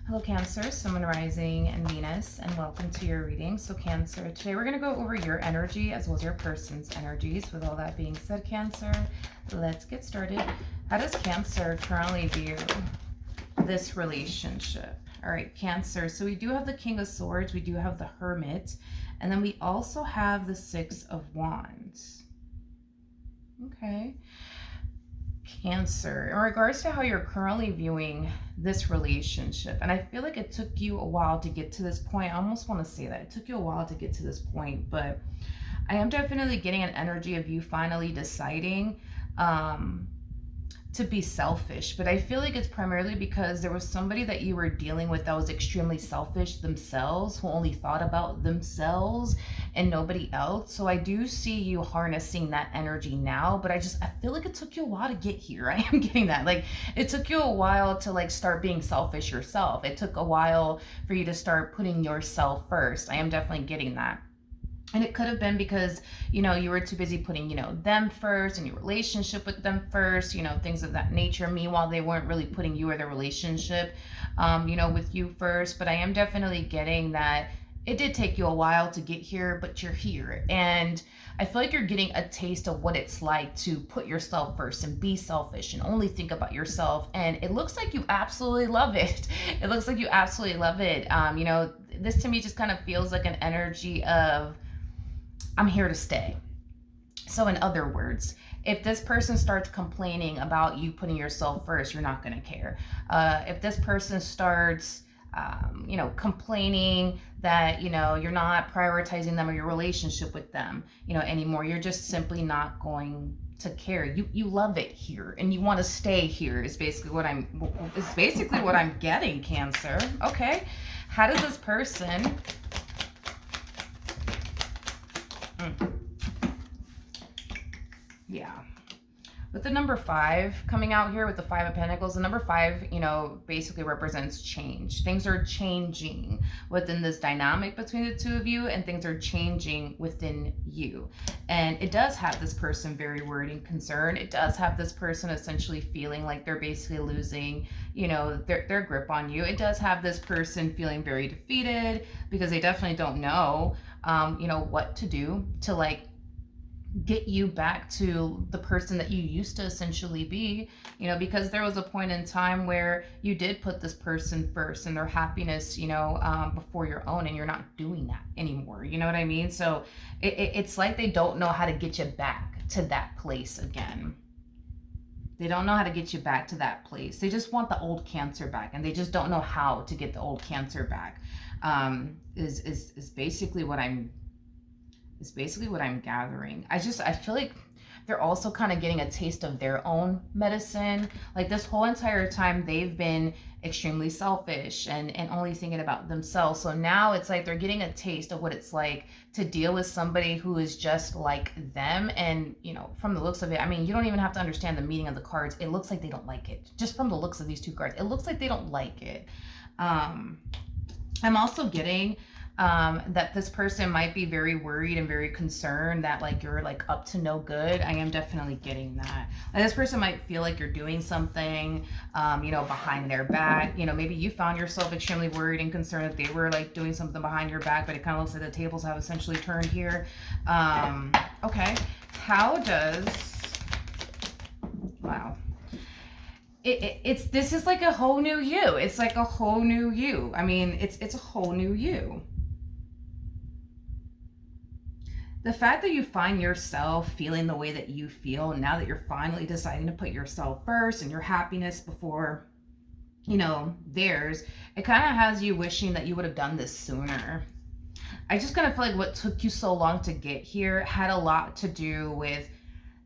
Hello Cancer, Sun, Moon, Rising, and Venus, and welcome to your reading. So Cancer, today we're going to go over your energy as well as your person's energies. With all that being said, Cancer, let's get started. How does Cancer currently view this relationship? All right, Cancer, so we do have the King of Swords, we do have the Hermit, and then we also have the Six of Wands. Okay. Cancer, in regards to how you're currently viewing this relationship, and I feel like it took you a while to get to this point. I almost want to say that it took you a while to get to this point, but I am definitely getting an energy of you finally deciding to be selfish. But I feel like it's primarily because there was somebody that you were dealing with that was extremely selfish themselves, who only thought about themselves and nobody else. So I do see you harnessing that energy now, but I feel like it took you a while to get here. I am getting that. Like, it took you a while to like start being selfish yourself. It took a while for you to start putting yourself first. I am definitely getting that. And it could have been because, you were too busy putting, them first and your relationship with them first, things of that nature. Meanwhile, they weren't really putting you or their relationship, with you first. But I am definitely getting that it did take you a while to get here, but you're here. And I feel like you're getting a taste of what it's like to put yourself first and be selfish and only think about yourself. And it looks like you absolutely love it. It looks like you absolutely love it. This to me just kind of feels like an energy of, I'm here to stay. So in other words, if this person starts complaining about you putting yourself first, you're not going to care. If this person starts, complaining that, you're not prioritizing them or your relationship with them, anymore, you're just simply not going to care. You love it here and you want to stay here is basically what I'm getting, Cancer. Okay. How does this person yeah, with the number 5 coming out here with the 5 of Pentacles, the number 5, basically represents change. Things are changing within this dynamic between the two of you, and things are changing within you. And it does have this person very worried and concerned. It does have this person essentially feeling like they're basically losing, their grip on you. It does have this person feeling very defeated because they definitely don't know, what to do to like get you back to the person that you used to essentially be, because there was a point in time where you did put this person first and their happiness, before your own, and you're not doing that anymore. You know what I mean? So it's like they don't know how to get you back to that place again. They don't know how to get you back to that place. They just want the old Cancer back, and they just don't know how to get the old Cancer back. Is basically what I'm gathering. I feel like they're also kind of getting a taste of their own medicine. Like, this whole entire time they've been extremely selfish and only thinking about themselves. So now it's like they're getting a taste of what it's like to deal with somebody who is just like them. And, from the looks of it, I mean, you don't even have to understand the meaning of the cards. It looks like they don't like it. Just from the looks of these two cards, it looks like they don't like it. I'm also getting that this person might be very worried and very concerned that like you're like up to no good. I am definitely getting that. Like, this person might feel like you're doing something, behind their back. Maybe you found yourself extremely worried and concerned that they were like doing something behind your back, but it kind of looks like the tables have essentially turned here. Okay. How does, wow. This is like a whole new you. It's like a whole new you. I mean, it's a whole new you. The fact that you find yourself feeling the way that you feel now that you're finally deciding to put yourself first and your happiness before, theirs, it kind of has you wishing that you would have done this sooner. I just kind of feel like what took you so long to get here had a lot to do with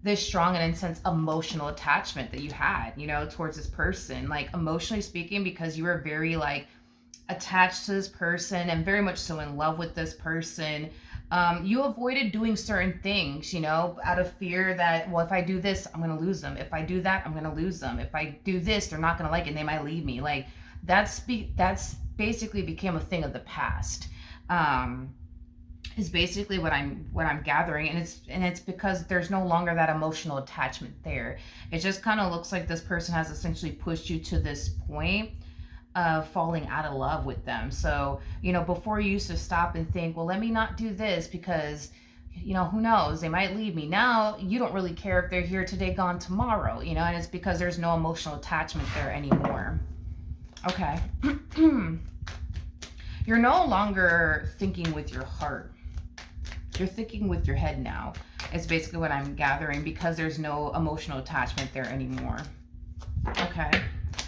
this strong and intense emotional attachment that you had, towards this person. Like, emotionally speaking, because you were very like attached to this person and very much so in love with this person. You avoided doing certain things, out of fear that, well, if I do this, I'm going to lose them. If I do that, I'm going to lose them. If I do this, they're not going to like it and they might leave me. Like, that's basically became a thing of the past. Is basically what I'm gathering, and it's because there's no longer that emotional attachment there. It just kind of looks like this person has essentially pushed you to this point falling out of love with them. So, before you used to stop and think, well, let me not do this because, who knows, they might leave me. Now you don't really care if they're here today, gone tomorrow, and it's because there's no emotional attachment there anymore. Okay. You're no longer thinking with your heart. You're thinking with your head now. It's basically what I'm gathering, because there's no emotional attachment there anymore. Okay.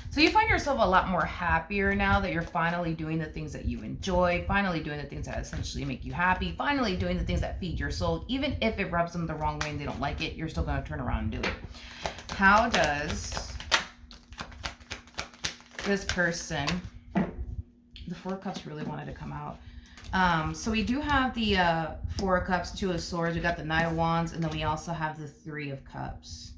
So you find yourself a lot more happier now that you're finally doing the things that you enjoy, finally doing the things that essentially make you happy, finally doing the things that feed your soul. Even if it rubs them the wrong way and they don't like it, you're still going to turn around and do it. How does this person, the Four of Cups really wanted to come out. So we do have the Four of Cups, Two of Swords, we got the Knight of Wands, and then we also have the Three of Cups.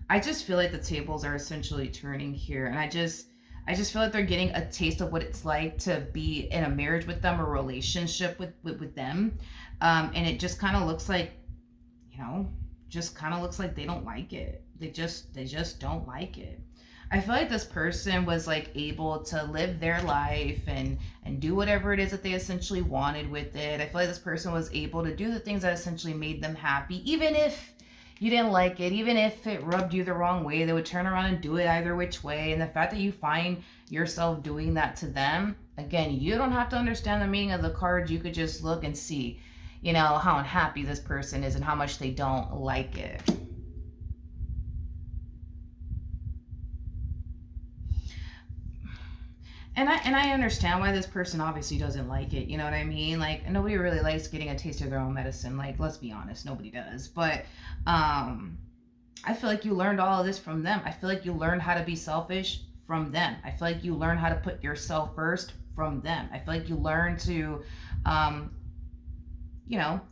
I just feel like the tables are essentially turning here, and I just feel like they're getting a taste of what it's like to be in a marriage with them, or relationship with them, and it just kind of looks like, they don't like it. They just don't like it. I feel like this person was like able to live their life and do whatever it is that they essentially wanted with it. I feel like this person was able to do the things that essentially made them happy, even if you didn't like it, even if it rubbed you the wrong way, they would turn around and do it either which way. And the fact that you find yourself doing that to them, again, you don't have to understand the meaning of the cards. You could just look and see, how unhappy this person is and how much they don't like it. And I understand why this person obviously doesn't like it. You know what I mean? Like, nobody really likes getting a taste of their own medicine. Like, let's be honest, nobody does. But I feel like you learned all of this from them. I feel like you learned how to be selfish from them. I feel like you learned how to put yourself first from them. I feel like you learned to,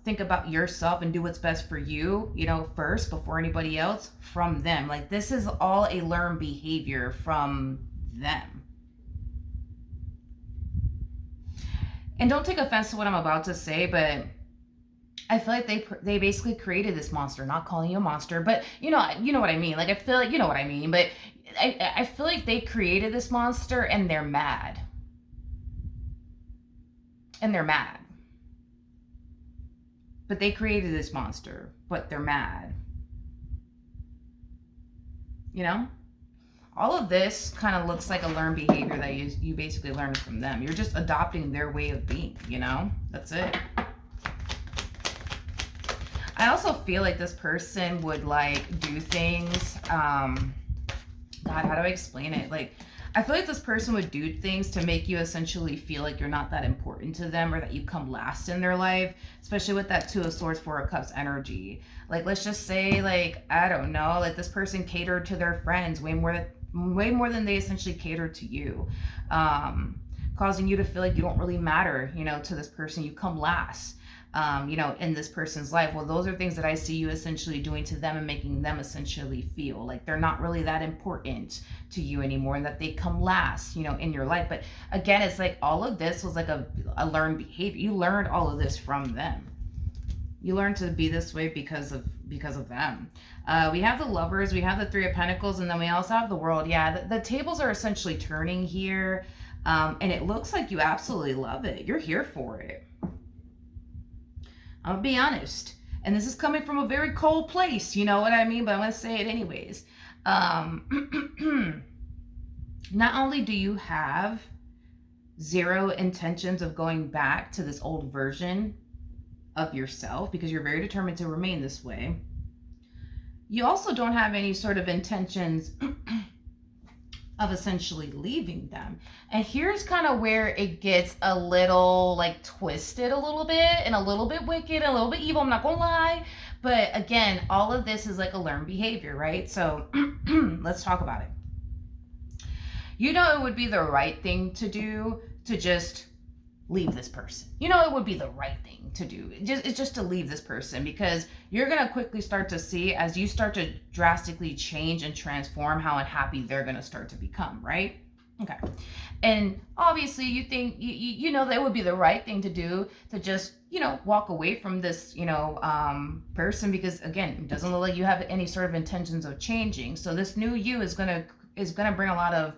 think about yourself and do what's best for you, first before anybody else, from them. Like, this is all a learned behavior from them. And don't take offense to what I'm about to say, but I feel like they basically created this monster. Not calling you a monster, but you know what I mean. Like, I feel like you know what I mean. But I feel like they created this monster and they're mad. And they're mad. But they created this monster, but they're mad. All of this kind of looks like a learned behavior that you basically learned from them. You're just adopting their way of being, That's it. I also feel like this person would do things, God, how do I explain it? I feel like this person would do things to make you essentially feel like you're not that important to them, or that you come last in their life, especially with that Two of Swords, Four of Cups energy. Let's just say, I don't know, this person catered to their friends way more than they essentially catered to you, causing you to feel like you don't really matter, to this person. You come last, in this person's life. Well, those are things that I see you essentially doing to them and making them essentially feel like they're not really that important to you anymore, and that they come last, in your life. But again, it's like all of this was like a learned behavior. You learned all of this from them. You learned to be this way because of them. We have the Lovers, we have the Three of Pentacles, and then we also have the World. Yeah, the tables are essentially turning here, and it looks like you absolutely love it. You're here for it. I'm gonna be honest, and this is coming from a very cold place, you know what I mean? But I'm gonna say it anyways. Not only do you have zero intentions of going back to this old version of yourself, because you're very determined to remain this way, you also don't have any sort of intentions of essentially leaving them. And here's kind of where it gets a little twisted a little bit, and a little bit wicked, a little bit evil, I'm not gonna lie. But again, all of this is a learned behavior, right? So let's talk about it. It would be the right thing to do to just leave this person. It would be the right thing to do. It's just to leave this person, because you're going to quickly start to see, as you start to drastically change and transform, how unhappy they're going to start to become, right? Okay. And obviously you think you know that would be the right thing to do, to just, walk away from this, person, because again, it doesn't look like you have any sort of intentions of changing. So this new you is going to bring a lot of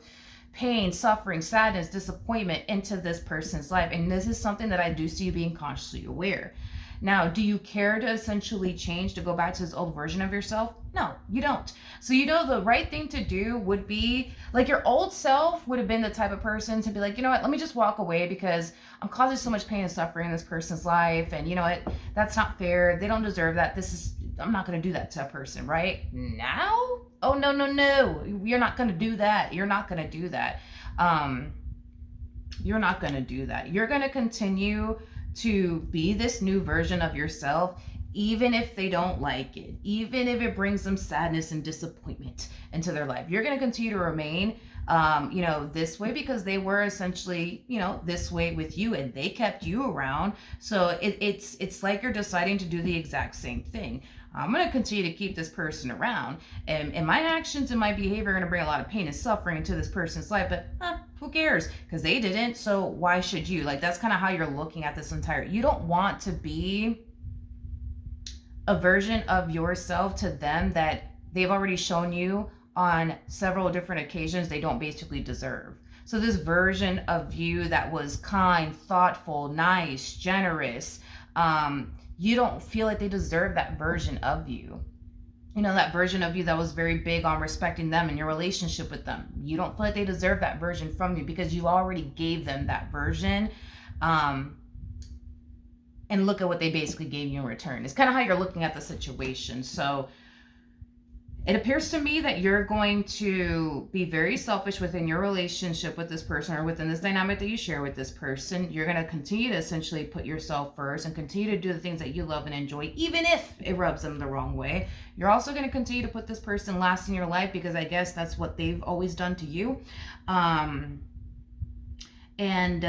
pain, suffering, sadness, disappointment into this person's life. And this is something that I do see you being consciously aware. Now, do you care to essentially change, to go back to this old version of yourself? No, you don't. So, the right thing to do would be like, your old self would have been the type of person to be like, you know what, let me just walk away because I'm causing so much pain and suffering in this person's life. And you know what, that's not fair. They don't deserve that. I'm not going to do that to a person, right? Now? Oh, no, no, no. You're not going to do that. You're not going to do that. You're not going to do that. You're going to continue to be this new version of yourself, even if they don't like it, even if it brings them sadness and disappointment into their life. You're going to continue to remain, this way, because they were essentially, this way with you, and they kept you around. So it's like you're deciding to do the exact same thing. I'm going to continue to keep this person around, and my actions and my behavior are going to bring a lot of pain and suffering into this person's life, but who cares? Because they didn't, so why should you? Like, that's kind of how you're looking at this entire. You don't want to be a version of yourself to them that they've already shown you on several different occasions they don't basically deserve. So this version of you that was kind, thoughtful, nice, generous, you don't feel like they deserve that version of you. That version of you that was very big on respecting them and your relationship with them. You don't feel like they deserve that version from you because you already gave them that version. And look at what they basically gave you in return. It's kind of how you're looking at the situation. So it appears to me that you're going to be very selfish within your relationship with this person, or within this dynamic that you share with this person. You're going to continue to essentially put yourself first and continue to do the things that you love and enjoy, even if it rubs them the wrong way. You're also going to continue to put this person last in your life because I guess that's what they've always done to you. And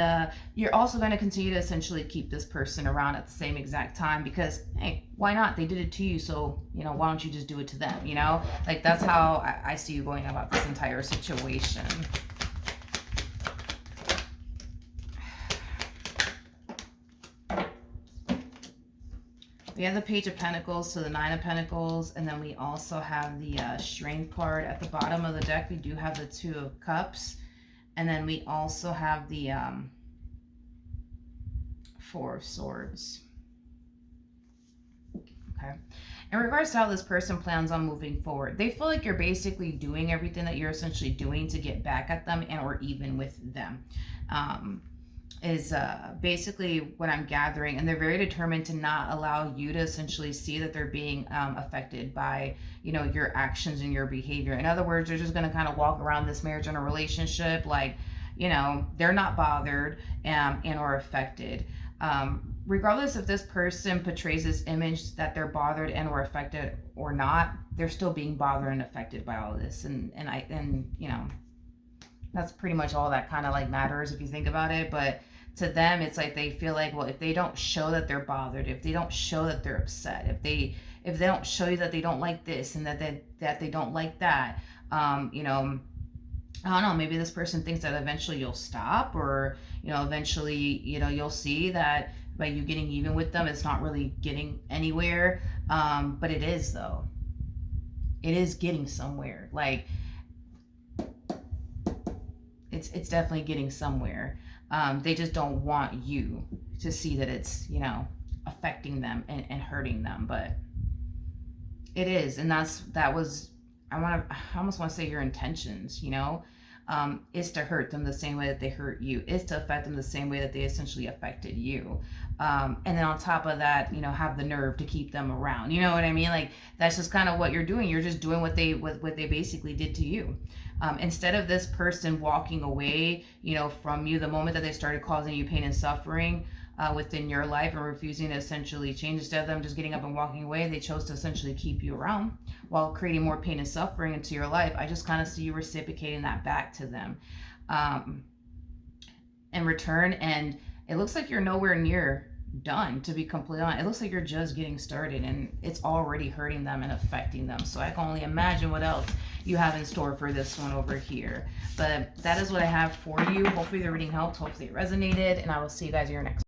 you're also going to continue to essentially keep this person around at the same exact time because, hey, why not? They did it to you, so, why don't you just do it to them, Like, that's how I see you going about this entire situation. We have the Page of Pentacles, so the Nine of Pentacles, and then we also have the Strength card at the bottom of the deck. We do have the Two of Cups. And then we also have the Four of Swords. Okay. In regards to how this person plans on moving forward, they feel like you're basically doing everything that you're essentially doing to get back at them and or even with them. Is basically what I'm gathering, and they're very determined to not allow you to essentially see that they're being affected by your actions and your behavior. In other words, they're just going to kind of walk around this marriage and a relationship like they're not bothered and or affected. Regardless if this person portrays this image that they're bothered and or affected or not, they're still being bothered and affected by all of this, and that's pretty much all that kind of like matters if you think about it. But to them, it's like they feel like, well, if they don't show that they're bothered, if they don't show that they're upset, if they don't show you that they don't like this and that they don't like that, I don't know, maybe this person thinks that eventually you'll stop, or eventually you'll see that by you getting even with them, it's not really getting anywhere. But it is, though. It is getting somewhere. Like, it's definitely getting somewhere. They just don't want you to see that it's, affecting them and hurting them, but it is. And I almost want to say your intentions, is to hurt them the same way that they hurt you, is to affect them the same way that they essentially affected you. And then on top of that, have the nerve to keep them around. You know what I mean? Like, that's just kind of what you're doing. You're just doing what they basically did to you. Instead of this person walking away, from you the moment that they started causing you pain and suffering within your life and refusing to essentially change, instead of them just getting up and walking away, they chose to essentially keep you around while creating more pain and suffering into your life. I just kind of see you reciprocating that back to them in return. And it looks like you're nowhere near done, to be completely honest. It looks like you're just getting started, and it's already hurting them and affecting them. So I can only imagine what else you have in store for this one over here. But that is what I have for you. Hopefully the reading helped. Hopefully it resonated. And I will see you guys in your next